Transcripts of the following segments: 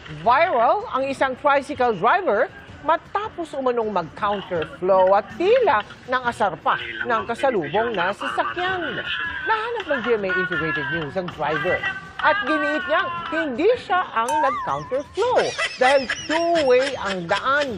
Viral ang isang tricycle driver matapos umanong mag-counterflow at tila ng asar pa ng kasalubong na sasakyan. Nahanap ng GMA Integrated News ang driver at giniit niyang hindi siya ang nag-counterflow dahil two-way ang daan.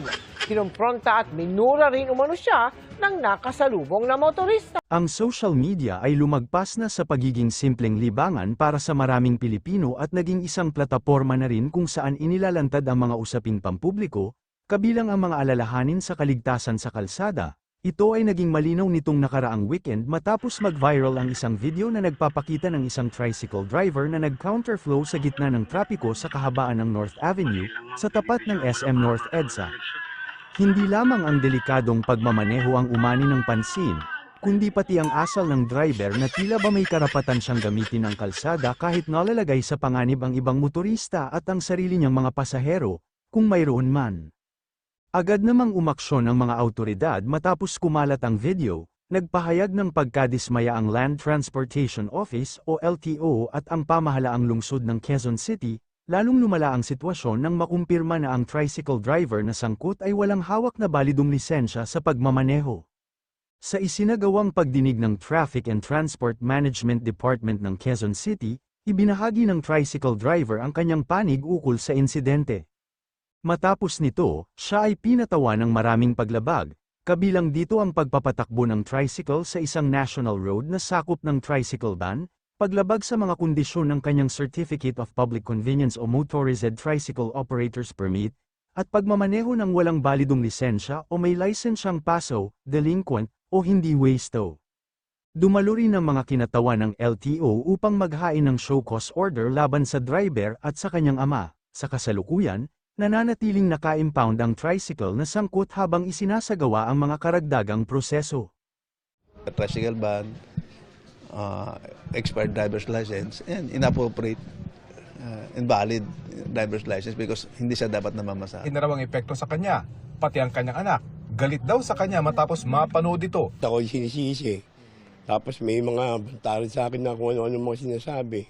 Kinumpronta at minura rin umano siya ng nakasalubong na motorista. Ang social media ay lumagpas na sa pagiging simpleng libangan para sa maraming Pilipino at naging isang plataporma na rin kung saan inilalantad ang mga usaping pampubliko, kabilang ang mga alalahanin sa kaligtasan sa kalsada. Ito ay naging malinaw nitong nakaraang weekend matapos mag-viral ang isang video na nagpapakita ng isang tricycle driver na nag-counterflow sa gitna ng trapiko sa kahabaan ng North Avenue, sa tapat ng SM North EDSA. Hindi lamang ang delikadong pagmamaneho ang umani ng pansin, kundi pati ang asal ng driver na tila ba may karapatan siyang gamitin ang kalsada kahit nalalagay sa panganib ang ibang motorista at ang sarili niyang mga pasahero, kung mayroon man. Agad namang umaksyon ang mga awtoridad matapos kumalat ang video, nagpahayag ng pagkadismaya ang Land Transportation Office o LTO at ang pamahalaang lungsod ng Quezon City, lalong lumala ang sitwasyon nang makumpirma na ang tricycle driver na sangkot ay walang hawak na balidong lisensya sa pagmamaneho. Sa isinagawang pagdinig ng Traffic and Transport Management Department ng Quezon City, ibinahagi ng tricycle driver ang kanyang panig ukol sa insidente. Matapos nito, siya ay pinatawa ng maraming paglabag, kabilang dito ang pagpapatakbo ng tricycle sa isang national road na sakop ng tricycle ban, paglabag sa mga kondisyon ng kanyang Certificate of Public Convenience o Motorized Tricycle Operator's Permit, at pagmamaneho ng walang balidong lisensya o may lisensyang paso, delinquent, o hindi wasto. Dumalo rin ang mga kinatawa ng LTO upang maghain ng show cause order laban sa driver at sa kanyang ama. Sa kasalukuyan, nananatiling naka-impound ang tricycle na sangkot habang isinasagawa ang mga karagdagang proseso. Tricycle ban, expired driver's license, and inappropriate, invalid driver's license because hindi siya dapat namamasahe. Inaraw ang epekto sa kanya, pati ang kanyang anak. Galit daw sa kanya matapos mapanood ito. Ako'y sinisisi. Tapos may mga bantari sa akin na kung ano-ano mga sinasabi.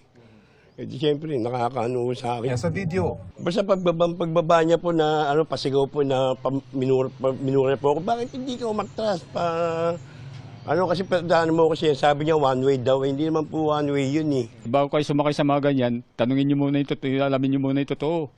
Eh di siyempre, nakakaano sa akin. Yan sa video. Basta pagbaba niya po na pasigaw po na minura po ako, bakit hindi ka umatras pa? Kasi daan mo kasi sabi niya one way daw, hindi naman po one way yun eh. Bago kayo sumakay sa mga ganyan, tanungin niyo muna yung totoo, alamin niyo muna yung totoo.